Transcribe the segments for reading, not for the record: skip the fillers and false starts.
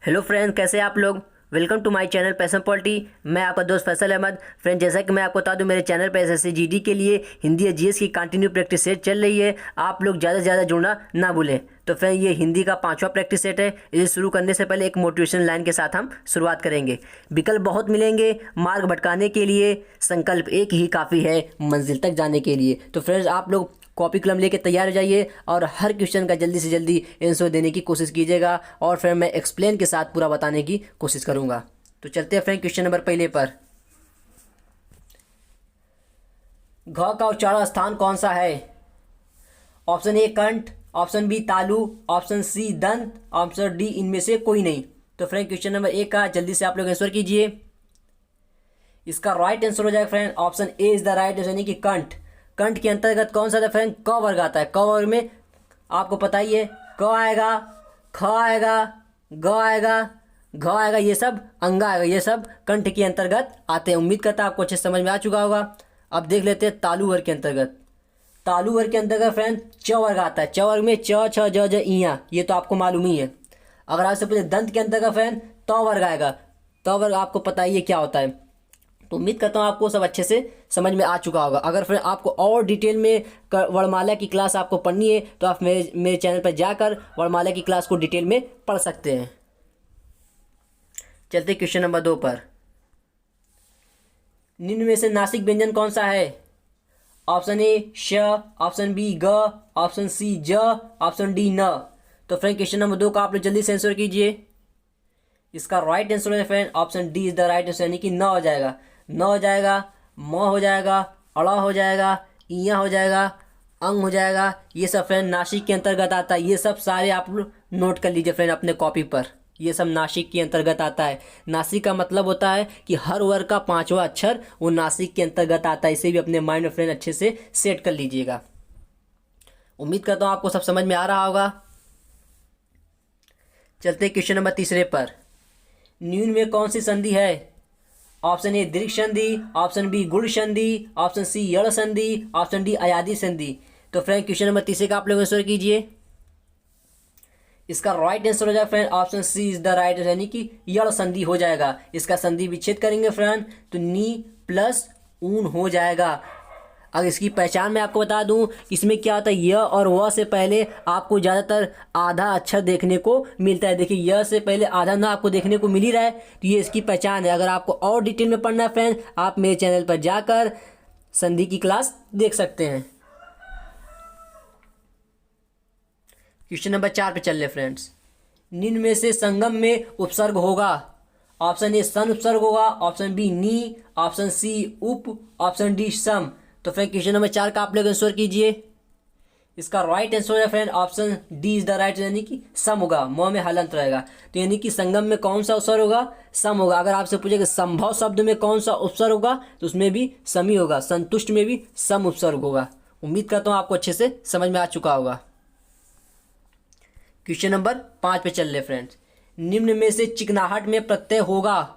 Hello friend, कैसे हैं आप लोग। Welcome to my channel Passion Polity. मैं आपका दोस्त फैसल अहमद। फ्रेंड, जैसा कि मैं आपको बता दूं, मेरे चैनल पर एसएससी जीडी के लिए हिंदी या जीएस की कंटिन्यू प्रैक्टिस सेट चल रही है। आप लोग ज़्यादा से ज़्यादा जुड़ना ना भूलें। तो फ्रेंड, ये हिंदी का 5वां प्रैक्टिस सेट है। इसे शुरू करने से पहले एक मोटिवेशन लाइन के साथ हम शुरुआत करेंगे। विकल्प बहुत मिलेंगे मार्ग भटकाने के लिए, संकल्प एक ही काफ़ी है मंजिल तक जाने के लिए। तो फ्रेंड्स, आप लोग कॉपी कलम लेके तैयार हो जाइए और हर क्वेश्चन का जल्दी से जल्दी आंसर देने की कोशिश कीजिएगा और फिर मैं एक्सप्लेन के साथ पूरा बताने की कोशिश करूंगा। तो चलते हैं फ्रेंड क्वेश्चन नंबर पहले पर। घ का उच्चारण स्थान कौन सा है? ऑप्शन ए कंठ, ऑप्शन बी तालु, ऑप्शन सी दंत, ऑप्शन डी इनमें से कोई नहीं। तो फ्रेंड, क्वेश्चन नंबर ए का जल्दी से आप लोग आंसर कीजिए। इसका राइट आंसर हो जाएगा friend option A is the right answer, यानी कि कंठ। कंठ के अंतर्गत कौन सा था फ्रेंड? क वर्ग आता है। क वर्ग में आपको पता ही है, क आएगा, ख आएगा, ग आएगा, घ आएगा, ये सब अंग आएगा, ये सब कंठ के अंतर्गत आते हैं। उम्मीद करता है आपको अच्छे समझ में आ चुका होगा। अब देख लेते हैं तालु वर्ग के अंतर्गत। तालु वर्ग के अंतर्गत फ्रेंड च वर्ग आता है। च वर्ग में च, छ, ज, ज, इया, ये तो आपको मालूम ही है। अगर आपसे पूछे दंत के अंतर्गत फ्रेंड त वर्ग आएगा। त वर्ग आपको पता ही है क्या होता है। तो उम्मीद करता हूँ आपको सब अच्छे से समझ में आ चुका होगा। अगर फिर आपको और डिटेल में वर्णमाला की क्लास आपको पढ़नी है तो आप मेरे चैनल पर जाकर वर्णमाला की क्लास को डिटेल में पढ़ सकते हैं। चलते क्वेश्चन नंबर 2 पर। निम्न में से नासिक व्यंजन कौन सा है? ऑप्शन ए श, ऑप्शन बी ग, ऑप्शन सी ज, ऑप्शन डी न। तो फ्रेंड, क्वेश्चन नंबर 2 का आप लोग जल्दी से आंसर कीजिए। इसका राइट आंसर है friend option D is the right answer, यानी कि न हो जाएगा। न हो जाएगा, म हो जाएगा, अड़ा हो जाएगा, इया हो जाएगा, अंग हो जाएगा। ये सब फ्रेंड नासिक के अंतर्गत आता है। ये सब सारे आप लोग नोट कर लीजिए फ्रेंड अपने कॉपी पर। ये सब नासिक के अंतर्गत आता है। नासिक का मतलब होता है कि हर वर्ग का 5वां अक्षर वो नासिक के अंतर्गत आता है। इसे भी अपने माइंड में फ्रेंड अच्छे से सेट कर लीजिएगा। उम्मीद करता हूँ आपको सब समझ में आ रहा होगा। चलते क्वेश्चन नंबर 3 पर। निम्न में कौन सी संधि है? ऑप्शन ए दीर्घ संधि, ऑप्शन बी गुण संधि, ऑप्शन सी यड़ संधि, ऑप्शन डी अयादी संधि। तो फ्रेंड, क्वेश्चन नंबर 3 का आप लोग आंसर कीजिए। इसका राइट आंसर हो जाएगा friend option C is the right answer, यानी कि यड़ संधि हो जाएगा। इसका संधि विच्छेद करेंगे फ्रेंड तो नी प्लस ऊन हो जाएगा। अगर इसकी पहचान मैं आपको बता दूं, इसमें क्या होता है, य और व से पहले आपको ज़्यादातर आधा अक्षर देखने को मिलता है। देखिए, य से पहले आधा ना आपको देखने को मिल ही रहा है, तो ये इसकी पहचान है। अगर आपको और डिटेल में पढ़ना है फ्रेंड, आप मेरे चैनल पर जाकर संधि की क्लास देख सकते हैं। क्वेश्चन नंबर 4 पे चल रहे फ्रेंड्स। निम्न में से संगम में उपसर्ग होगा। ऑप्शन ए सन उपसर्ग होगा, ऑप्शन बी नी, ऑप्शन सी उप, ऑप्शन डी सम। तो फ्रेंड, क्वेश्चन नंबर 4 का आप लोग आंसर कीजिए। इसका राइट आंसर है friend option D is the right, यानी कि सम होगा। म में हलंत रहेगा, तो यानी कि संगम में कौन सा उपसर्ग होगा? सम होगा। अगर आपसे पूछेगा संभव शब्द में कौन सा उपसर्ग होगा, तो उसमें भी सम ही होगा। संतुष्ट में भी सम उपसर्ग होगा। उम्मीद करता हूँ आपको अच्छे से समझ में आ चुका होगा। क्वेश्चन नंबर 5 पे चल रहे फ्रेंड्स। निम्न में से चिकनाहट में प्रत्यय होगा।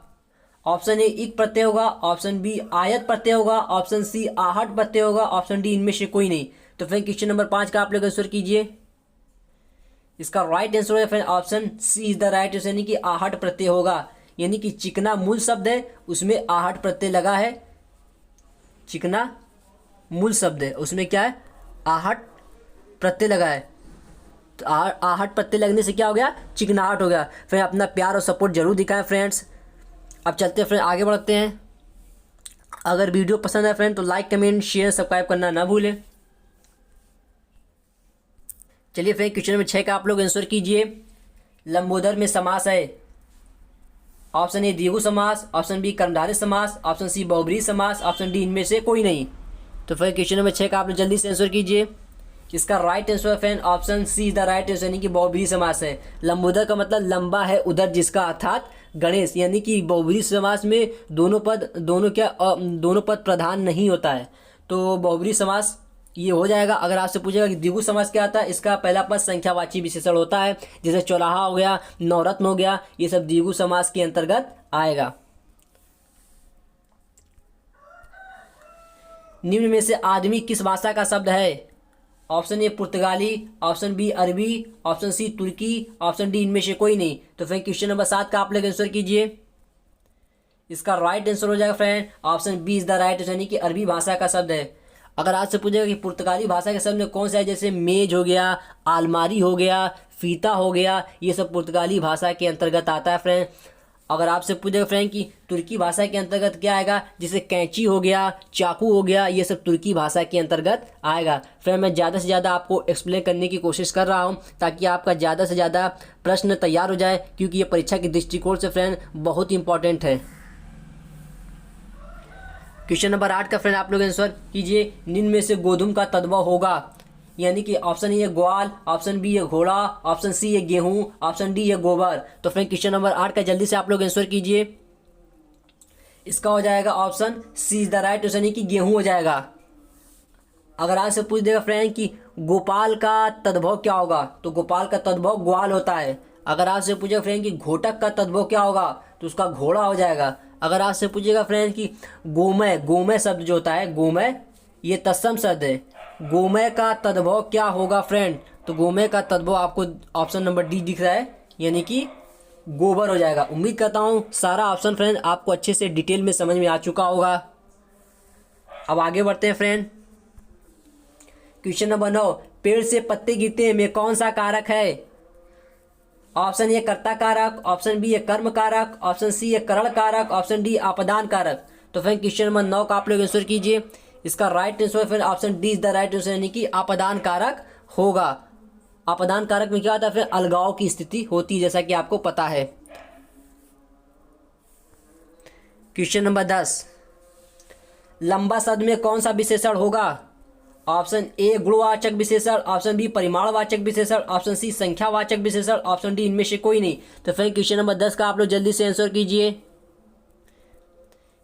ऑप्शन ए इक प्रत्यय होगा, ऑप्शन बी आयत प्रत्यय होगा, ऑप्शन सी आहट प्रत्यय होगा, ऑप्शन डी इनमें से कोई नहीं। तो फ्रेंड, क्वेश्चन नंबर 5 का आप लोग आंसर कीजिए। इसका राइट आंसर है friend option C is the right answer, यानी कि आहट प्रत्यय होगा। यानी कि चिकना मूल शब्द है, उसमें आहट प्रत्यय लगा है। चिकना मूल शब्द है, उसमें क्या है? आहट प्रत्यय लगा है। तो आहट प्रत्यय लगने से क्या हो गया? चिकनाहट हो गया। फिर अपना प्यार और सपोर्ट जरूर दिखाएं फ्रेंड्स। अब चलते हैं फ्रेंड, आगे बढ़ते हैं। अगर वीडियो पसंद है फ्रेंड तो लाइक, कमेंट, शेयर, सब्सक्राइब करना ना भूलें। चलिए फ्रेंड, क्वेश्चन नंबर 6 का आप लोग आंसर कीजिए। लंबोदर में समास है। ऑप्शन ए द्विगु समास, ऑप्शन बी कर्मधारय समास, ऑप्शन सी बहुब्रीहि समास, ऑप्शन डी इनमें से कोई नहीं। तो फ्रेंड, क्वेश्चन नंबर 6 का आप लोग जल्दी से आंसर कीजिए। इसका right answer friend option see the right answer, यानी कि बहुब्रीहि समास है। लंबोदर का मतलब लंबा है उधर जिसका, अर्थात गणेश। यानी कि बहुब्रीहि समास में दोनों पद प्रधान नहीं होता है, तो बहुब्रीहि समास ये हो जाएगा। अगर आपसे पूछेगा कि द्विगु समास क्या आता है, इसका पहला पद संख्यावाची विशेषण होता है। जैसे चौराहा हो गया, नवरत्न हो गया, ये सब द्विगु समास के अंतर्गत आएगा। निम्न में से आदमी किस भाषा का शब्द है? ऑप्शन ए पुर्तगाली, ऑप्शन बी अरबी, ऑप्शन सी तुर्की, ऑप्शन डी इनमें से कोई नहीं। तो फ्रेंड क्वेश्चन नंबर 7 का आप लोग आंसर कीजिए। इसका राइट आंसर हो जाएगा friend option B is the right answer, यानी कि अरबी भाषा का शब्द है। अगर आपसे पूछेगा कि पुर्तगाली भाषा के शब्द में कौन सा है, जैसे मेज हो गया, आलमारी हो गया, फीता हो गया, ये सब पुर्तगाली भाषा के अंतर्गत आता है फ्रेंड। अगर आपसे पूछेगा फ्रेंड कि तुर्की भाषा के अंतर्गत क्या आएगा, जैसे कैंची हो गया, चाकू हो गया, ये सब तुर्की भाषा के अंतर्गत आएगा। फ्रेंड मैं ज़्यादा से ज़्यादा आपको एक्सप्लेन करने की कोशिश कर रहा हूँ ताकि आपका ज़्यादा से ज़्यादा प्रश्न तैयार हो जाए, क्योंकि ये परीक्षा के दृष्टिकोण से फ्रेंड बहुत इंपॉर्टेंट है। क्वेश्चन नंबर 8 का फ्रेंड आप लोग आंसर कीजिए। निम्न में से गोधूम का तद्भव होगा, यानी कि ऑप्शन ए है ग्वाल, ऑप्शन बी है घोड़ा, ऑप्शन सी है गेहूं, ऑप्शन डी है गोबर। तो फ्रेंड क्वेश्चन नंबर 8 का जल्दी से आप लोग आंसर कीजिए। इसका हो जाएगा option C is the right answer, यानी कि गेहूं हो जाएगा। अगर आपसे पूछ देगा फ्रेंड कि गोपाल का तद्भव क्या होगा, तो गोपाल का तद्भव ग्वाल होता है। अगर आपसे पूछेगा फ्रेंड कि घोटक का तद्भव क्या होगा, तो उसका घोड़ा हो जाएगा। अगर आपसे पूछेगा फ्रेंड कि गोमय, गोमय शब्द जो होता है गोमय, ये तत्सम शब्द है, गोमय का तद्भव क्या होगा फ्रेंड, तो गोमय का तद्भव आपको ऑप्शन नंबर डी दिख रहा है, यानी कि गोबर हो जाएगा। उम्मीद करता हूँ सारा ऑप्शन फ्रेंड आपको अच्छे से डिटेल में समझ में आ चुका होगा। अब आगे बढ़ते हैं फ्रेंड। क्वेश्चन नंबर 9, पेड़ से पत्ते गिरते हैं में कौन सा कारक है? ऑप्शन ए कर्ता कारक, ऑप्शन बी है कर्म कारक, ऑप्शन सी है करण कारक, ऑप्शन डी आपदान कारक। तो फ्रेंड क्वेश्चन नंबर 9 का आप लोग आंसर कीजिए। इसका राइट आंसर फिर option D is the right answer, यानी कि आपदान कारक होगा। आपदान कारक में क्या होता है? फिर अलगाव की स्थिति होती है, जैसा कि आपको पता है। क्वेश्चन नंबर 10, लंबा शब्द में कौन सा विशेषण होगा? ऑप्शन ए गुणवाचक विशेषण, ऑप्शन बी परिमाणवाचक विशेषण, ऑप्शन सी संख्यावाचक विशेषण, ऑप्शन डी इनमें से कोई नहीं। तो फिर क्वेश्चन नंबर 10 का आप लोग जल्दी से आंसर कीजिए।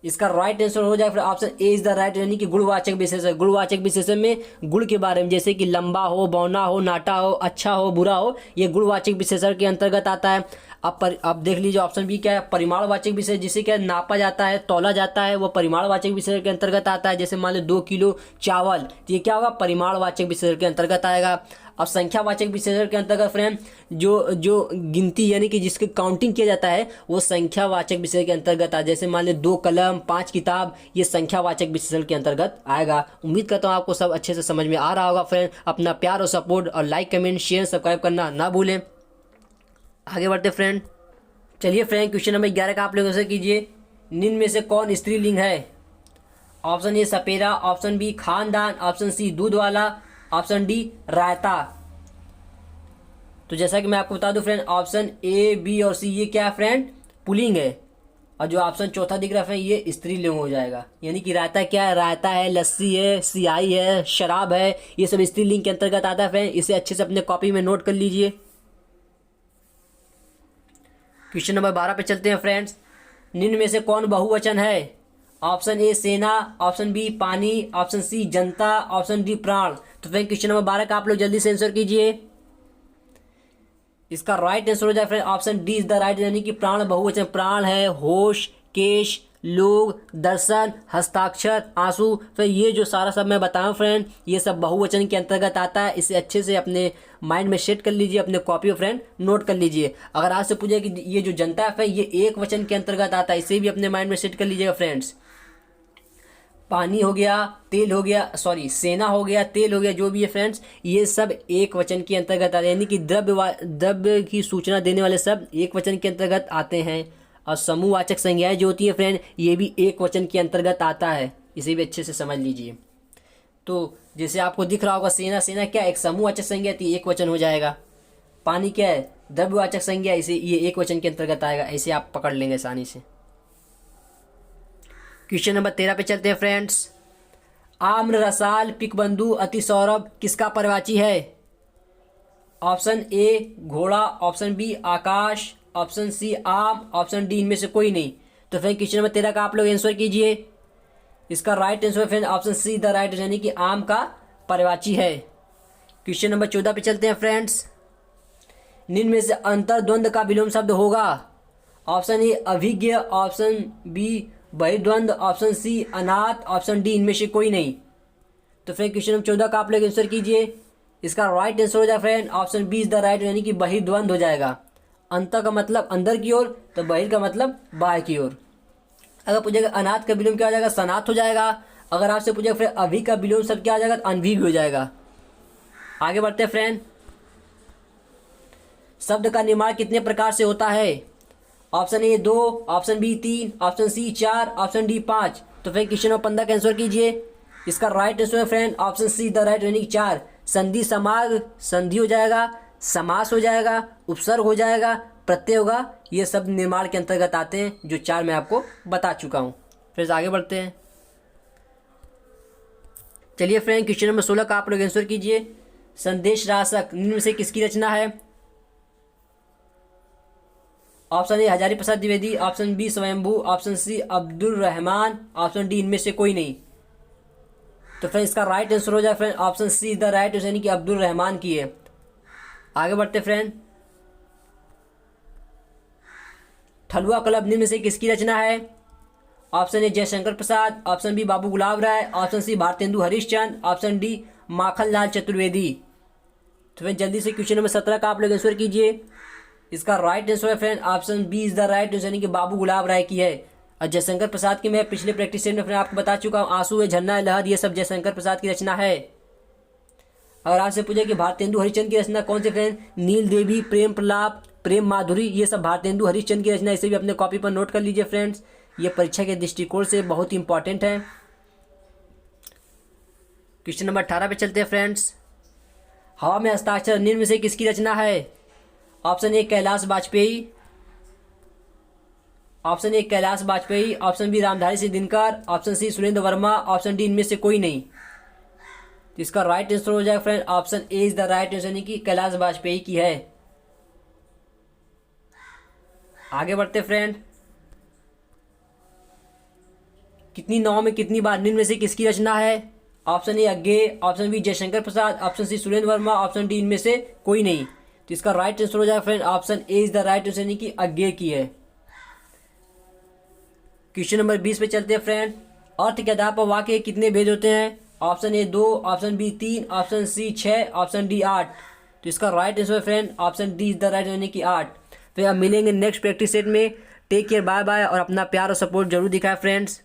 इसका राइट आंसर हो जाएगा फिर option A is the right, यानी कि गुणवाचक विशेषण। गुणवाचक विशेषण में गुण के बारे में, जैसे कि लंबा हो, बौना हो, नाटा हो, अच्छा हो, बुरा हो, ये गुणवाचक विशेषण के अंतर्गत आता है। अब देख लीजिए ऑप्शन बी क्या है, परिमाणवाचक विशेषण, जिसे क्या नापा जाता है, तौला जाता है, वो परिमाणवाचक विशेषण के अंतर्गत आता है। जैसे मान लो 2 किलो चावल, तो ये क्या होगा? परिमाणवाचक विशेषण के अंतर्गत आएगा। अब संख्यावाचक विशेषण के अंतर्गत फ्रेंड जो गिनती यानी कि जिसकी काउंटिंग किया जाता है, वो संख्यावाचक विशेषण के अंतर्गत आ। जैसे मान लो 2 कलम, 5 किताब, ये संख्यावाचक विशेषण के अंतर्गत आएगा। उम्मीद करता हूँ आपको सब अच्छे से समझ में आ रहा होगा फ्रेंड। अपना प्यार और सपोर्ट और लाइक, कमेंट, शेयर, सब्सक्राइब करना ना भूलें। आगे बढ़ते फ्रेंड। चलिए फ्रेंड क्वेश्चन नंबर 11 का आप लोग आंसर कीजिए। निम्न में से कौन स्त्रीलिंग है? ऑप्शन ए सपेरा, ऑप्शन बी खानदान, ऑप्शन सी दूध वाला, ऑप्शन डी रायता। तो जैसा कि मैं आपको बता दूं फ्रेंड, ऑप्शन ए, बी और सी ये क्या है फ्रेंड? पुल्लिंग है। और जो ऑप्शन चौथा दिख रहा है ये स्त्रीलिंग हो जाएगा। यानी कि रायता क्या है? रायता है, लस्सी है, सियाई है, शराब है, ये सब स्त्रीलिंग के अंतर्गत आता है फ्रेंड। इसे अच्छे से अपने कॉपी में नोट कर लीजिए। क्वेश्चन नंबर 12 पे चलते हैं फ्रेंड्स। निम्न में से कौन बहुवचन है? ऑप्शन ए सेना, ऑप्शन बी पानी, ऑप्शन सी जनता, ऑप्शन डी प्राण। तो फ्रेंड क्वेश्चन नंबर 12 का आप लोग जल्दी से आंसर कीजिए। इसका राइट आंसर हो जाए friend option D is the right, यानी कि प्राण बहुवचन। प्राण है होश, केश, लोग, दर्शन, हस्ताक्षर, आंसू। फिर ये जो सारा सब मैं बताऊं फ्रेंड, ये सब बहुवचन के अंतर्गत आता है। इसे अच्छे से अपने माइंड में सेट कर लीजिए, अपने कॉपी फ्रेंड नोट कर लीजिए। अगर आपसे पूछे कि ये जो जनता है फ्रेंड, ये एक वचन के अंतर्गत आता है, इसे भी अपने माइंड में सेट कर लीजिएगा फ्रेंड्स। पानी हो गया, तेल हो गया, सॉरी सेना हो गया, तेल हो गया, जो भी है फ्रेंड्स, ये सब एक वचन के अंतर्गत आते हैं। यानी कि द्रव्य की सूचना देने वाले शब्द एक वचन के अंतर्गत आते हैं। और समूहवाचक संज्ञाएं जो होती है फ्रेंड, ये भी एक वचन के अंतर्गत आता है। इसे भी अच्छे से समझ लीजिए। तो जैसे आपको दिख रहा होगा सेना, सेना क्या एक समूहवाचक संज्ञा थी, एक वचन हो जाएगा। पानी क्या है? द्रव्यवाचक संज्ञा, इसे ये एक वचन के अंतर्गत आएगा। ऐसे आप पकड़ लेंगे आसानी से। क्वेश्चन नंबर 13 पे चलते हैं फ्रेंड्स। आम्र, रसाल, पिकबंधु, अति सौरभ किसका पर्यायवाची है? ऑप्शन ए घोड़ा, ऑप्शन बी आकाश, ऑप्शन सी आम, ऑप्शन डी इनमें से कोई नहीं। तो फ्रेंड क्वेश्चन नंबर 13 का आप लोग आंसर कीजिए। इसका right answer friend option see the right, यानी कि आम का पर्यायवाची है। क्वेश्चन नंबर 14 पे चलते हैं फ्रेंड्स। निम्न में से अंतर्द्वंद का विलोम शब्द होगा? ऑप्शन ए अभिज्ञ, ऑप्शन बी बहिर्द्वंद, ऑप्शन सी अनाथ, ऑप्शन डी इनमें से कोई नहीं। तो फ्रेंड क्वेश्चन नंबर 14 का आप लोग आंसर कीजिए। इसका राइट आंसर हो जाएगा friend option B is the right, यानी कि बहिर्द्वंद हो जाएगा। अंत का मतलब अंदर की ओर, तो बहिर का मतलब बाहर की ओर। अगर पूछेगा अनाथ का विलोम क्या हो जाएगा, सनाथ हो जाएगा। अगर आपसे पूछेगा फिर अभी का विलोम शब्द क्या हो जाएगा, तो अनभी भी हो जाएगा। आगे बढ़ते हैं फ्रेंड। शब्द का निर्माण कितने प्रकार से होता है? Option A 2, option B 3, option C 4, option D 5। तो फ्रेंड क्वेश्चन नंबर 15 का आंसर कीजिए। इसका राइट आंसर है friend option see the right, यानी कि 4। संधि समार्ग, संधि हो जाएगा, समास हो जाएगा, उपसर्ग हो जाएगा, प्रत्यय होगा। ये शब्द निर्माण के अंतर्गत आते हैं, जो 4 मैं आपको बता चुका हूँ। फिर आगे बढ़ते हैं। चलिए फ्रेंड क्वेश्चन नंबर 16 का आप लोग आंसर कीजिए। संदेश राशक निम्न में से किसकी रचना है? Option A Hazari Prasad Dwivedi, option B Swayambhu, option C Abdul Rahman, option D इनमें से कोई नहीं। तो फ्रेंड इसका राइट आंसर हो जाए friend option see the right, यानी कि अब्दुल रहमान की है। आगे बढ़ते फ्रेंड। ठलुआ क्लब निम्न में से किसकी रचना है? Option A Jaishankar Prasad, option B Babu Gulab Rai, option C Bharatendu Harishchandra, option D Makhanlal Chaturvedi. तो फ्रेंड जल्दी से क्वेश्चन नंबर 17 का आप लोग आंसर कीजिए। इसका राइट आंसर है friend option B is the right, यानी कि बाबू गुलाब राय की है। और जयशंकर प्रसाद की मैं पिछले प्रैक्टिस सेट में फ्रेंड आपको बता चुका हूँ, आंसू है, झरना है, लहर, ये सब जयशंकर प्रसाद की रचना है। अगर आपसे पूछे कि भारतेंदु हरिश्चंद्र की रचना कौन सी फ्रेंड? नील देवी, प्रेम प्रलाप, प्रेम माधुरी, ये सब भारतेंदु हरिश्चंद्र की रचना। इसे भी अपने कॉपी पर नोट कर लीजिए फ्रेंड्स, ये परीक्षा के दृष्टिकोण से बहुत ही इंपॉर्टेंट है। क्वेश्चन नंबर 18 पे चलते हैं फ्रेंड्स। हवा में हस्ताक्षर निम्न में से किसकी रचना है? Option A Kailash Vajpeyi, option A Kailash Vajpeyi, option B Ramdhari Singh Dinkar, option C Surendra Verma, option D इनमें से कोई नहीं। तो इसका राइट आंसर हो जाएगा friend option A is the right answer, यानी कि कैलाश वाजपेयी की है। आगे बढ़ते फ्रेंड। कितनी नाव में कितनी बार निम्न में से किसकी रचना है? Option A Agyeya, option B Jaishankar Prasad, option C Surendra Verma, option D इनमें से कोई नहीं। तो इसका राइट आंसर हो जाएगा friend option A is the right answer, यानी कि अज्ञे की है। क्वेश्चन नंबर 20 पे चलते हैं फ्रेंड। अर्थ के आधार पर वाक्य के कितने भेद होते हैं? Option A 2, option B 3, option C 6, option D 8। तो इसका राइट आंसर है friend option D is the right, यानी कि 8। फिर अब मिलेंगे नेक्स्ट प्रैक्टिस सेट में। टेक केयर, बाय बाय, और अपना प्यार और सपोर्ट जरूर दिखाएं फ्रेंड्स।